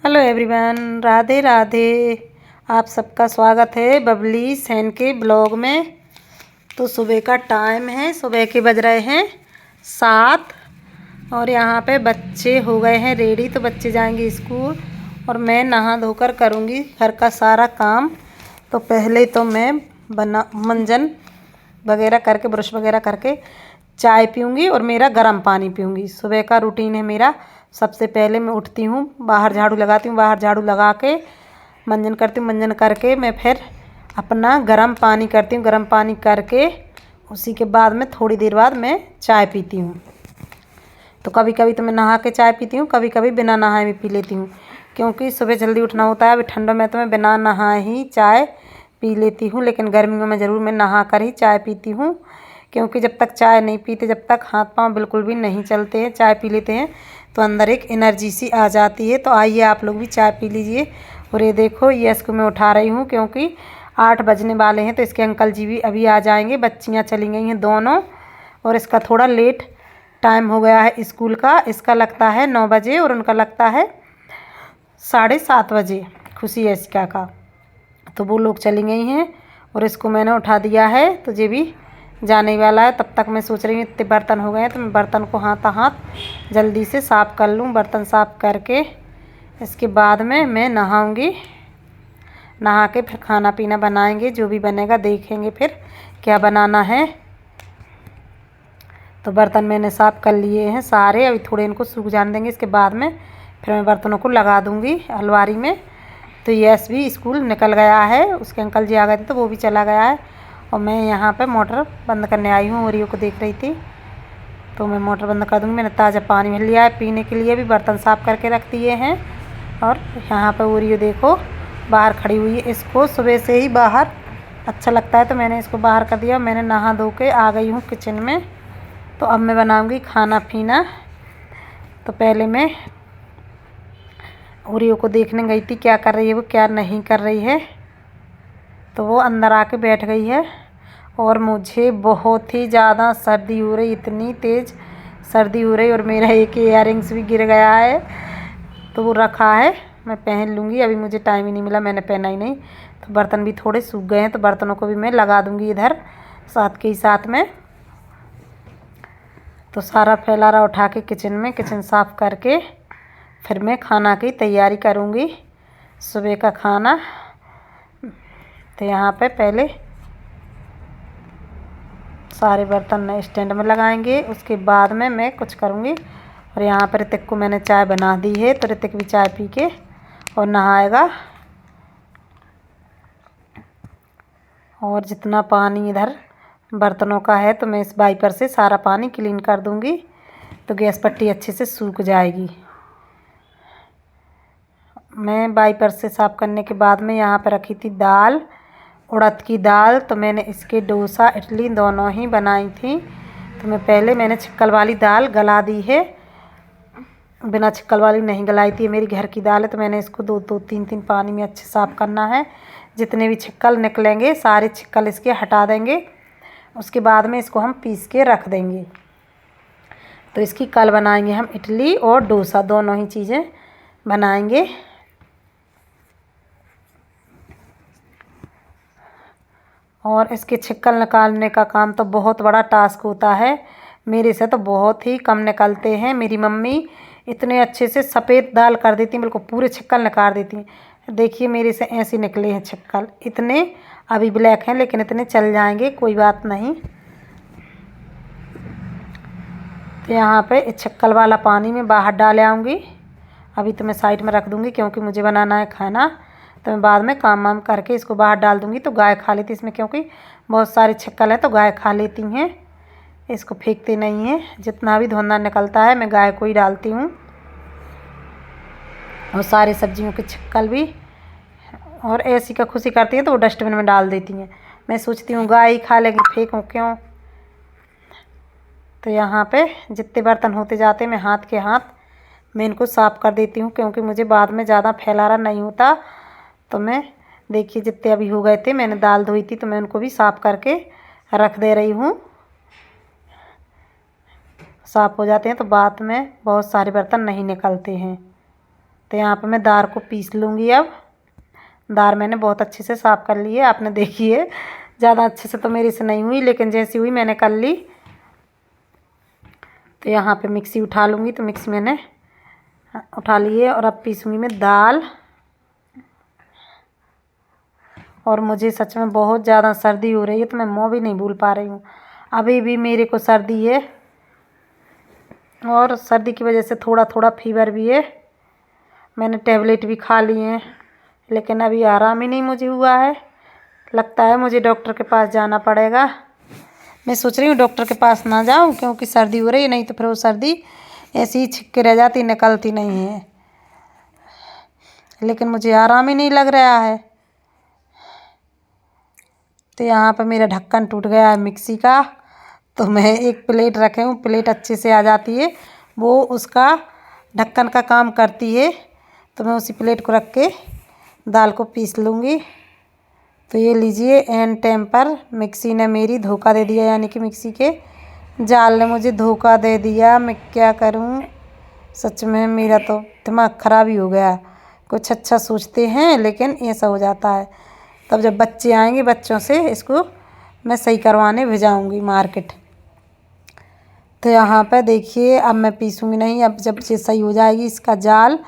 Hello everyone, Radhe Radhe. आप सबका स्वागत है बबली सैन के ब्लॉग में। तो सुबह का टाइम है, सुबह के बज रहे हैं 7 और यहाँ पे बच्चे हो गए हैं रेडी। तो बच्चे जाएंगे स्कूल और मैं नहा धोकर करूँगी घर का सारा काम। तो पहले तो मैं मंजन वगैरह करके ब्रश वगैरह करके चाय पीऊँगी और मेरा गर्म पानी पीऊँगी। सुबह का रूटीन है मेरा। सबसे पहले मैं उठती हूँ, बाहर झाड़ू लगाती हूँ, बाहर झाड़ू लगा के मंजन करती हूँ, मंजन करके मैं फिर अपना गर्म पानी करती हूँ। गर्म पानी करके उसी के बाद में थोड़ी देर बाद मैं चाय पीती हूँ। तो कभी कभी तो मैं नहा के चाय पीती हूँ, कभी कभी बिना नहाए भी पी लेती हूँ, क्योंकि सुबह जल्दी उठना होता है। अभी ठंडों में तो मैं बिना नहाए ही चाय पी लेती हूँ, लेकिन गर्मियों में ज़रूर मैं नहा कर ही चाय पीती हूँ, क्योंकि जब तक चाय नहीं पीते, जब तक हाथ पांव बिल्कुल भी नहीं चलते हैं, चाय पी लेते हैं तो अंदर एक एनर्जी सी आ जाती है। तो आइए आप लोग भी चाय पी लीजिए। और ये देखो, ये इसको मैं उठा रही हूँ क्योंकि 8 बजने वाले हैं। तो इसके अंकल जी भी अभी आ जाएंगे। बच्चियाँ चली गई हैं दोनों और इसका थोड़ा लेट टाइम हो गया है स्कूल का। इसका लगता है 9 बजे और उनका लगता है 7:30 बजे, खुशी है इसका का। तो वो लोग चली गई हैं और इसको मैंने उठा दिया है, तो ये भी जाने वाला है। तब तक मैं सोच रही हूँ इतने बर्तन हो गए हैं तो मैं बर्तन को हाथ जल्दी से साफ़ कर लूँ। बर्तन साफ़ करके इसके बाद में मैं नहाऊँगी। नहा के फिर खाना पीना बनाएंगे, जो भी बनेगा देखेंगे फिर क्या बनाना है। तो बर्तन मैंने साफ़ कर लिए हैं सारे, अभी थोड़े इनको सूख जाने देंगे। इसके बाद में फिर मैं बर्तनों को लगा दूँगी अलमारी में। तो यस भी स्कूल निकल गया है, उसके अंकल जी आ गए थे तो वो भी चला गया है और मैं यहाँ पे मोटर बंद करने आई हूँ। ओरियो को देख रही थी तो मैं मोटर बंद कर दूँगी। मैंने ताज़ा पानी भर लिया है पीने के लिए, भी बर्तन साफ़ करके रख दिए हैं। और यहाँ पे ओरियो देखो बाहर खड़ी हुई है, इसको सुबह से ही बाहर अच्छा लगता है तो मैंने इसको बाहर कर दिया। मैंने नहा धो के आ गई हूँ किचन में। तो अब मैं बनाऊँगी खाना पीना। तो पहले मैं ओरियो को देखने गई थी क्या कर रही है वो, क्या नहीं कर रही है। तो वो अंदर आके बैठ गई है और मुझे बहुत ही ज़्यादा सर्दी हो रही, इतनी तेज़ सर्दी हो रही। और मेरा एक इयररिंग्स भी गिर गया है तो वो रखा है, मैं पहन लूँगी। अभी मुझे टाइम ही नहीं मिला, मैंने पहना ही नहीं। तो बर्तन भी थोड़े सूख गए हैं तो बर्तनों को भी मैं लगा दूँगी इधर साथ के ही साथ में। तो सारा फैलारा उठा के किचन साफ़ करके फिर मैं खाना की तैयारी करूँगी, सुबह का खाना। तो यहाँ पे पहले सारे बर्तन स्टैंड में लगाएंगे, उसके बाद में मैं कुछ करूँगी। और यहाँ पर ऋतिक को मैंने चाय बना दी है तो ऋतिक भी चाय पी के और नहाएगा। और जितना पानी इधर बर्तनों का है तो मैं इस वाइपर से सारा पानी क्लीन कर दूँगी तो गैस पट्टी अच्छे से सूख जाएगी। मैं वाइपर से साफ़ करने के बाद में यहाँ पर रखी थी दाल, उड़द की दाल। तो मैंने इसके डोसा इडली दोनों ही बनाई थी। तो मैंने छिक्कल वाली दाल गला दी है, बिना छिक्कल वाली नहीं गलाई थी। मेरी घर की दाल है तो मैंने इसको 2-3 पानी में अच्छे साफ़ करना है। जितने भी छिक्कल निकलेंगे सारे छिक्कल इसके हटा देंगे। उसके बाद में इसको हम पीस के रख देंगे। तो इसकी कल बनाएंगे हम इडली और डोसा, दोनों ही चीज़ें बनाएंगे। और इसके छिक्कल निकालने का काम तो बहुत बड़ा टास्क होता है, मेरे से तो बहुत ही कम निकलते हैं। मेरी मम्मी इतने अच्छे से सफ़ेद दाल कर देती हैं, बिल्कुल पूरे छिक्कल निकाल देती हैं। देखिए मेरे से ऐसे निकले हैं छिक्कल, इतने अभी ब्लैक हैं लेकिन इतने चल जाएंगे, कोई बात नहीं। तो यहाँ पे इस छिक्कल वाला पानी में बाहर डाल आऊँगी। अभी तो मैं साइड में रख दूँगी क्योंकि मुझे बनाना है खाना। तो मैं बाद में काम वाम करके इसको बाहर डाल दूँगी तो गाय खा लेती इसमें, क्योंकि बहुत सारे छिक्कल हैं तो गाय खा लेती हैं। इसको फेंकते नहीं हैं, जितना भी धुंधा निकलता है मैं गाय को ही डालती हूँ। और सारी सब्जियों के छिक्कल भी, और ऐसी का खुशी करती हैं तो वो डस्टबिन में डाल देती हैं। मैं सोचती हूँ गाय ही खा लेगी, फेंकूँ क्यों। तो यहाँ पे जितने बर्तन होते जाते मैं हाथ के हाथ मैं इनको साफ़ कर देती हूँ, क्योंकि मुझे बाद में ज़्यादा फैलारा नहीं होता। तो मैं देखिए जितने अभी हो गए थे, मैंने दाल धोई थी तो मैं उनको भी साफ़ करके रख दे रही हूँ। साफ़ हो जाते हैं तो बाद में बहुत सारे बर्तन नहीं निकलते हैं। तो यहाँ पे मैं दाल को पीस लूँगी। अब दाल मैंने बहुत अच्छे से साफ़ कर ली है, आपने देखी है। ज़्यादा अच्छे से तो मेरी से नहीं हुई, लेकिन जैसी हुई मैंने कर ली। तो यहाँ पे मिक्सी उठा लूँगी। तो मिक्सी मैंने उठा ली है और अब पीसूँगी मैं दाल। और मुझे सच में बहुत ज़्यादा सर्दी हो रही है, तो मैं मुँह भी नहीं भूल पा रही हूँ। अभी भी मेरे को सर्दी है और सर्दी की वजह से थोड़ा थोड़ा फीवर भी है। मैंने टैबलेट भी खा लिए हैं, लेकिन अभी आराम ही नहीं मुझे हुआ है। लगता है मुझे डॉक्टर के पास जाना पड़ेगा। मैं सोच रही हूँ डॉक्टर के पास ना जाऊँ, क्योंकि सर्दी हो रही है, नहीं तो फिर वो सर्दी ऐसी ही छिप के रह जाती, निकलती नहीं है। लेकिन मुझे आराम ही नहीं लग रहा है। तो यहाँ पर मेरा ढक्कन टूट गया है मिक्सी का। तो मैं एक प्लेट रखे हूँ, प्लेट अच्छे से आ जाती है, वो उसका ढक्कन का काम करती है। तो मैं उसी प्लेट को रख के दाल को पीस लूँगी। तो ये लीजिए, एन टाइम पर मिक्सी ने मेरी धोखा दे दिया, यानी कि मिक्सी के जाल ने मुझे धोखा दे दिया। मैं क्या करूँ, सच में मेरा तो दिमाग ख़राब ही हो गया। कुछ अच्छा सोचते हैं लेकिन ऐसा हो जाता है। तब जब बच्चे आएंगे, बच्चों से इसको मैं सही करवाने भेजाऊँगी मार्केट। तो यहाँ पे देखिए, अब मैं पीसूँगी नहीं। अब जब ये सही हो जाएगी इसका जाल,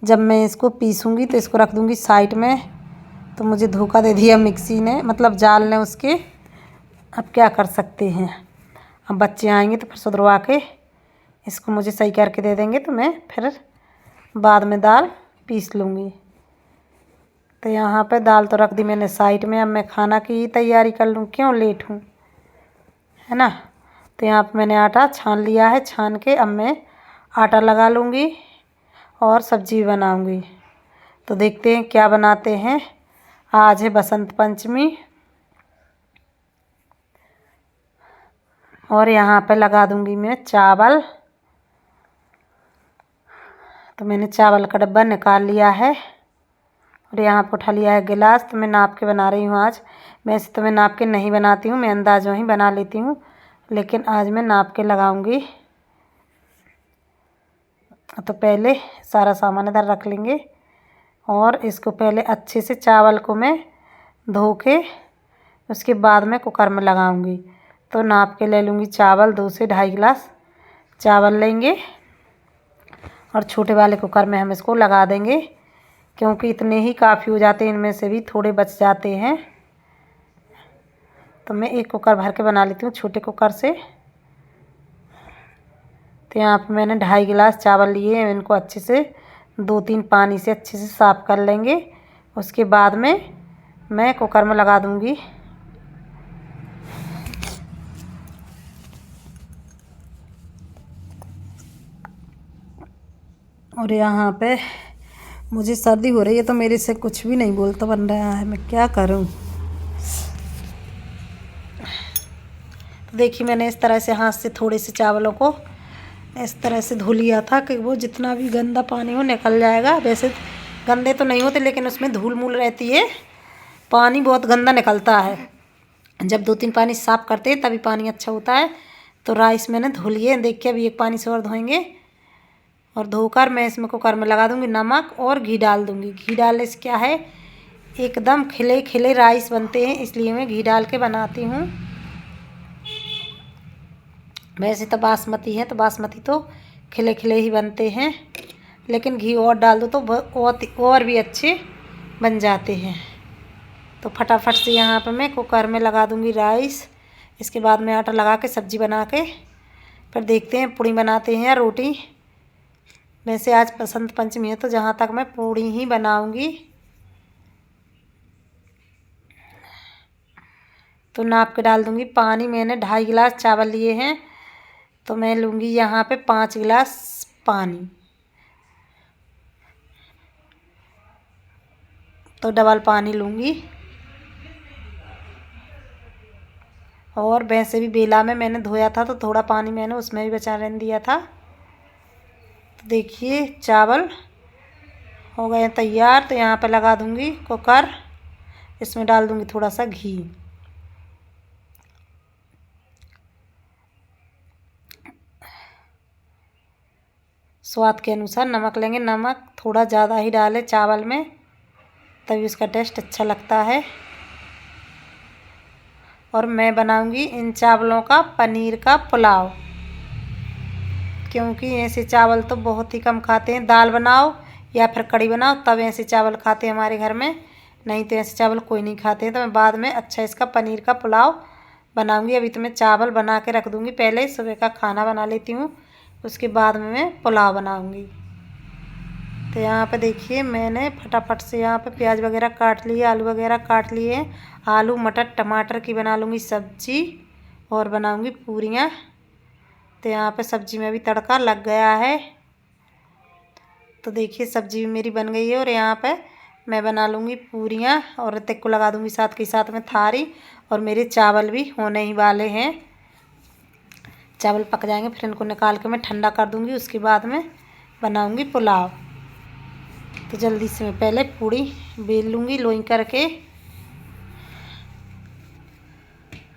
जब मैं इसको पीसूँगी तो इसको रख दूँगी साइड में। तो मुझे धोखा दे दिया मिक्सी ने, मतलब जाल ने उसके। अब क्या कर सकते हैं। अब बच्चे आएंगे तो फिर सुधरवा के इसको मुझे सही करके दे देंगे, तो मैं फिर बाद में दाल पीस लूँगी। तो यहाँ पे दाल तो रख दी मैंने साइड में। अब मैं खाना की तैयारी कर लूँ, क्यों लेट हूँ, है ना। तो यहाँ पे मैंने आटा छान लिया है। छान के अब मैं आटा लगा लूँगी और सब्जी बनाऊँगी। तो देखते हैं क्या बनाते हैं। आज है बसंत पंचमी और यहाँ पे लगा दूँगी मैं चावल। तो मैंने चावल का डब्बा निकाल लिया है और यहाँ पे उठा लिया है गिलास। तो मैं नाप के बना रही हूँ आज। वैसे तो मैं नाप के नहीं बनाती हूँ, मैं अंदाज़ों ही बना लेती हूँ, लेकिन आज मैं नाप के लगाऊंगी। तो पहले सारा सामान इधर रख लेंगे और इसको पहले अच्छे से चावल को मैं धो के उसके बाद में कुकर में लगाऊंगी। तो नाप के ले लूँगी चावल, 2 से 2.5 गिलास चावल लेंगे और छोटे वाले कुकर में हम इसको लगा देंगे, क्योंकि इतने ही काफ़ी हो जाते हैं, इनमें से भी थोड़े बच जाते हैं। तो मैं एक कुकर भर के बना लेती हूँ छोटे कुकर से। तो यहाँ पर मैंने 2.5 गिलास चावल लिए हैं। इनको अच्छे से 2-3 पानी से अच्छे से साफ़ कर लेंगे। उसके बाद में मैं कुकर में लगा दूँगी। और यहाँ पे मुझे सर्दी हो रही है, तो मेरे से कुछ भी नहीं बोलता बन रहा है, मैं क्या करूँ। तो देखिए, मैंने इस तरह से हाथ से थोड़े से चावलों को इस तरह से धो लिया था कि वो जितना भी गंदा पानी हो निकल जाएगा। वैसे गंदे तो नहीं होते, लेकिन उसमें धूल मूल रहती है, पानी बहुत गंदा निकलता है। जब 2-3 पानी साफ़ करते हैं तभी पानी अच्छा होता है। तो राइस मैंने धो लिए, देखिए अभी एक पानी से और धोएंगे और धोकर मैं इसमें कुकर में लगा दूँगी। नमक और घी डाल दूँगी। घी डालने से क्या है, एकदम खिले खिले राइस बनते हैं, इसलिए मैं घी डाल के बनाती हूँ। वैसे तो बासमती है, तो बासमती तो खिले खिले ही बनते हैं, लेकिन घी और डाल दो तो और भी अच्छे बन जाते हैं। तो फटाफट से यहाँ पर मैं कुकर में लगा दूँगी राइस। इसके बाद में आटा लगा के सब्ज़ी बना के फिर देखते हैं पूड़ी बनाते हैं या रोटी। वैसे आज बसंत पंचमी है, तो जहाँ तक मैं पूड़ी ही बनाऊँगी। तो नाप के डाल दूँगी पानी। मैंने 2.5 गिलास चावल लिए हैं, तो मैं लूँगी यहाँ पे 5 गिलास पानी। तो डबल पानी लूँगी। और वैसे भी बेला में मैंने धोया था, तो थोड़ा पानी मैंने उसमें भी बचा रहने दिया था। तो देखिए चावल हो गए तैयार। तो यहाँ पे लगा दूँगी कुकर। इसमें डाल दूँगी थोड़ा सा घी। स्वाद के अनुसार नमक लेंगे। नमक थोड़ा ज़्यादा ही डालें चावल में, तभी उसका टेस्ट अच्छा लगता है। और मैं बनाऊंगी इन चावलों का पनीर का पुलाव, क्योंकि ऐसे चावल तो बहुत ही कम खाते हैं। दाल बनाओ या फिर कढ़ी बनाओ तब ऐसे चावल खाते हैं हमारे घर में, नहीं तो ऐसे चावल कोई नहीं खाते हैं। तो मैं बाद में अच्छा इसका पनीर का पुलाव बनाऊंगी। अभी तो मैं चावल बना के रख दूंगी, पहले सुबह का खाना बना लेती हूँ, उसके बाद में मैं पुलाव बनाऊंगी। तो यहाँ पे देखिए मैंने फटाफट से यहाँ पे प्याज वगैरह काट लिए, आलू वगैरह काट लिए। आलू मटर टमाटर की बना लूँगी सब्जी और बनाऊंगी पूरियाँ। तो यहाँ पे सब्जी में भी तड़का लग गया है। तो देखिए सब्जी मेरी बन गई है और यहाँ पे मैं बना लूँगी पूरियाँ और तक को लगा दूँगी साथ के साथ में थारी। और मेरे चावल भी होने ही वाले हैं, चावल पक जाएंगे फिर इनको निकाल के मैं ठंडा कर दूँगी, उसके बाद में बनाऊँगी पुलाव। तो जल्दी से मैं पहले पूड़ी बेल लूँगी लोई करके।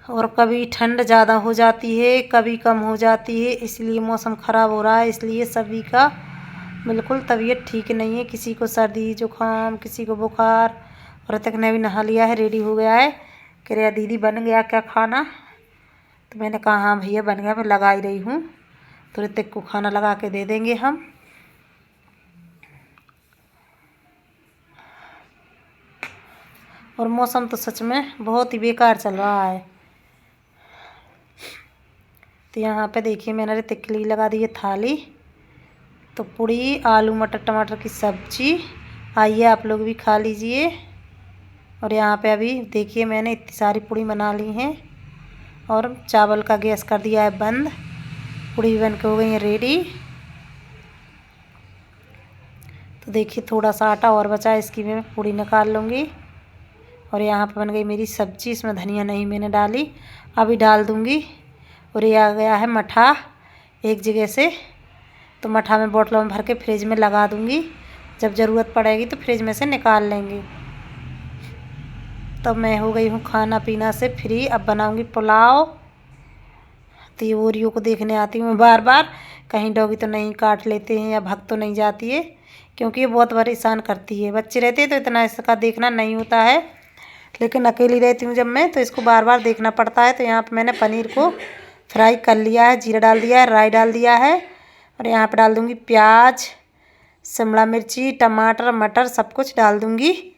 और कभी ठंड ज़्यादा हो जाती है, कभी कम हो जाती है, इसलिए मौसम ख़राब हो रहा है, इसलिए सभी का बिल्कुल तबीयत ठीक नहीं है। किसी को सर्दी जुकाम, किसी को बुखार। और ऋतिक ने भी नहा लिया है, रेडी हो गया है। कह रहा दीदी बन गया क्या खाना? तो मैंने कहा हाँ भैया बन गया, मैं लगा ही रही हूँ। तो ऋतिक को खाना लगा के दे देंगे हम। और मौसम तो सच में बहुत ही बेकार चल रहा है। तो यहाँ पे देखिए मैंने ऋतिक के लिए लगा दी है थाली। तो पूड़ी आलू मटर टमाटर की सब्जी, आइए आप लोग भी खा लीजिए। और यहाँ पे अभी देखिए मैंने इतनी सारी पूड़ी बना ली हैं और चावल का गैस कर दिया है बंद। पूड़ी भी बन के हो गई है रेडी। तो देखिए थोड़ा सा आटा और बचा है, इसकी मैं पूड़ी निकाल लूँगी। और यहाँ पे बन गई मेरी सब्जी, इसमें धनिया नहीं मैंने डाली, अभी डाल दूँगी। और ये आ गया है मठा एक जगह से, तो मठा में बोतलों में भर के फ्रिज में लगा दूँगी, जब ज़रूरत पड़ेगी तो फ्रिज में से निकाल लेंगे। तो मैं हो गई हूँ खाना पीना से फ्री, अब बनाऊँगी पुलाव। तो ये ओरियो को देखने आती हूँ बार बार, कहीं डॉगी तो नहीं काट लेते हैं या भग तो नहीं जाती है, क्योंकि ये बहुत परेशान करती है। बच्चे रहते हैं तो इतना इसका देखना नहीं होता है, लेकिन अकेली रहती हूँ जब मैं, तो इसको बार बार देखना पड़ता है। तो यहाँ पे मैंने पनीर को फ्राई कर लिया है, जीरा डाल दिया है, राई डाल दिया है। और यहाँ पे डाल दूँगी प्याज, शिमला मिर्ची, टमाटर, मटर सब कुछ डाल दूँगी।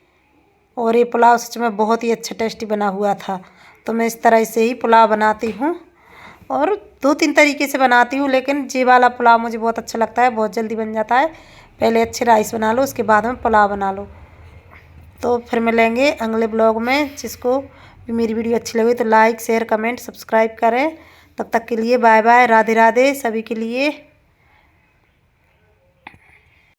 और ये पुलाव सच में बहुत ही अच्छा टेस्टी बना हुआ था। तो मैं इस तरह से ही पुलाव बनाती हूँ और 2-3 तरीके से बनाती हूँ, लेकिन ये वाला पुलाव मुझे बहुत अच्छा लगता है, बहुत जल्दी बन जाता है। पहले अच्छे राइस बना लो, उसके बाद में पुलाव बना लो। तो फिर मिलेंगे अगले ब्लॉग में। जिसको भी मेरी वीडियो अच्छी लगी तो लाइक शेयर कमेंट सब्सक्राइब करें। तब तक के लिए बाय बाय, राधे राधे सभी के लिए।